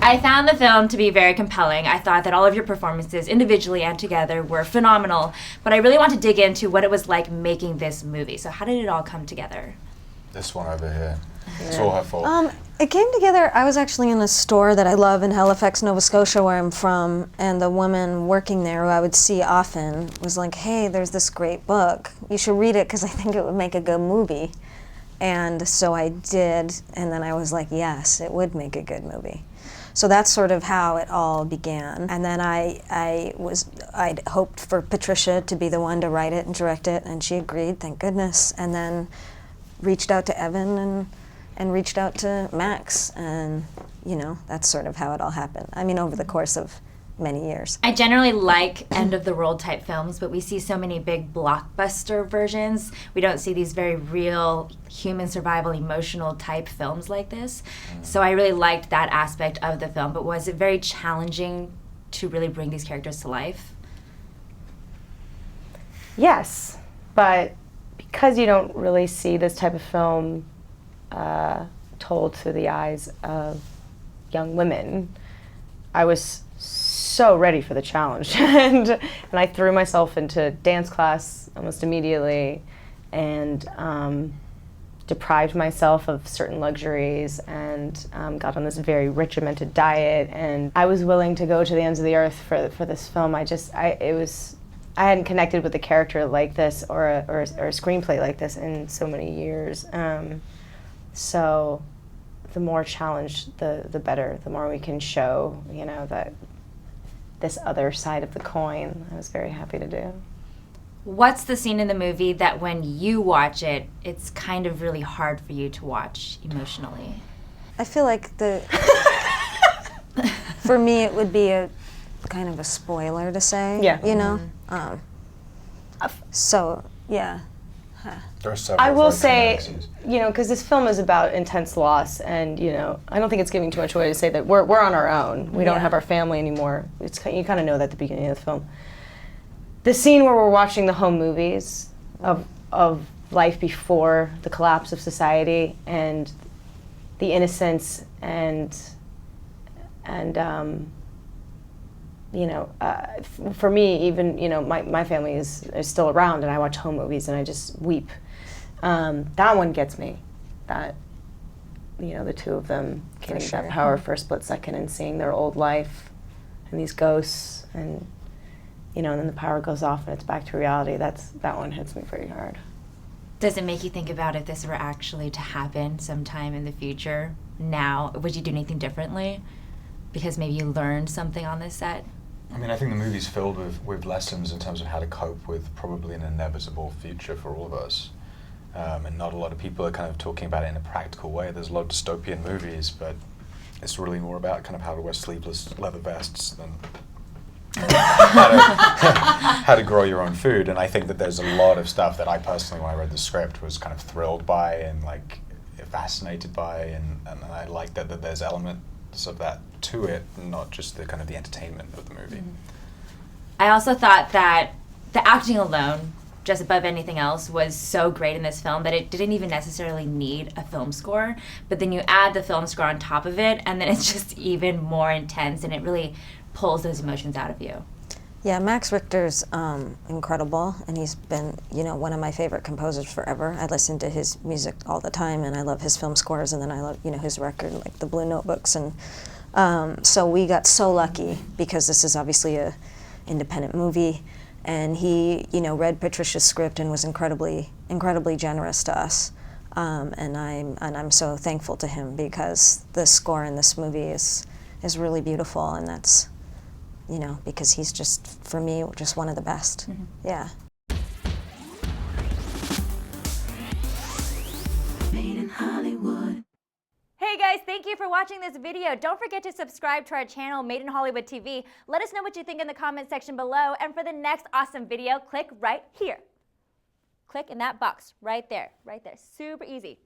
I found the film to be very compelling. I thought that all of your performances, individually and together, were phenomenal. But I really want to dig into what it was like making this movie. So how did it all come together? This one over here. It's all her fault. It came together, I was actually in a store that I love in Halifax, Nova Scotia, where I'm from, and the woman working there, who I would see often, was like, hey, there's this great book. You should read it because I think it would make a good movie. And so I did, and then I was like, yes, it would make a good movie. So that's sort of how it all began. And then I'd hoped for Patricia to be the one to write it and direct it, and she agreed, thank goodness. And then reached out to Evan and reached out to Max, and you know, that's sort of how it all happened. I mean, over the course of many years. I generally like end-of-the-world type films, but we see so many big blockbuster versions. We don't see these very real human survival, emotional type films like this. So I really liked that aspect of the film, but was it very challenging to really bring these characters to life? Yes, but because you don't really see this type of film told through the eyes of young women, I was so ready for the challenge. and I threw myself into dance class almost immediately and deprived myself of certain luxuries and got on this very regimented diet, and I was willing to go to the ends of the earth for this film. I hadn't connected with a character like this or a screenplay like this in so many years. So the more challenged, the better. The more we can show, you know, that this other side of the coin, I was very happy to do. What's the scene in the movie that when you watch it, it's kind of really hard for you to watch emotionally? I feel like for me it would be a kind of a spoiler to say, Yeah. you know? So, yeah. There are several I will very say, traumatic scenes. you know, because this film is about intense loss, and you know, I don't think it's giving too much away to say that we're on our own. We don't Yeah. have our family anymore. You kind of know that at the beginning of the film. The scene where we're watching the home movies of life before the collapse of society and the innocence and you know, for me, even, you know, my family is still around, and I watch home movies and I just weep. That one gets me. That, you know, the two of them getting sure. that power for a split second and seeing their old life and these ghosts, and you know, and then the power goes off and it's back to reality. That one hits me pretty hard. Does it make you think about if this were actually to happen sometime in the future? Now, would you do anything differently? Because maybe you learned something on this set? I mean, I think the movie's filled with lessons in terms of how to cope with probably an inevitable future for all of us. And not a lot of people are kind of talking about it in a practical way. There's a lot of dystopian movies, but it's really more about kind of how to wear sleeveless leather vests than how to grow your own food. And I think that there's a lot of stuff that I personally, when I read the script, was kind of thrilled by and like fascinated by, and I like that there's elements of that to it, not just the kind of the entertainment of the movie. I also thought that the acting alone, just above anything else, was so great in this film that it didn't even necessarily need a film score, but then you add the film score on top of it, and then it's just even more intense, and it really pulls those emotions out of you. Yeah, Max Richter's incredible, and he's been, you know, one of my favorite composers forever. I listen to his music all the time, and I love his film scores, and then I love, you know, his record, like the Blue Notebooks, and so we got so lucky because this is obviously a independent movie, and he, you know, read Patricia's script and was incredibly generous to us, and I'm so thankful to him because the score in this movie is really beautiful, and that's, you know, because he's just, for me, just one of the best. Yeah. Made in Hollywood. Hey guys, thank you for watching this video. Don't forget to subscribe to our channel, Made in Hollywood TV. Let us know what you think in the comment section below. And for the next awesome video, click right here. Click in that box right there, super easy.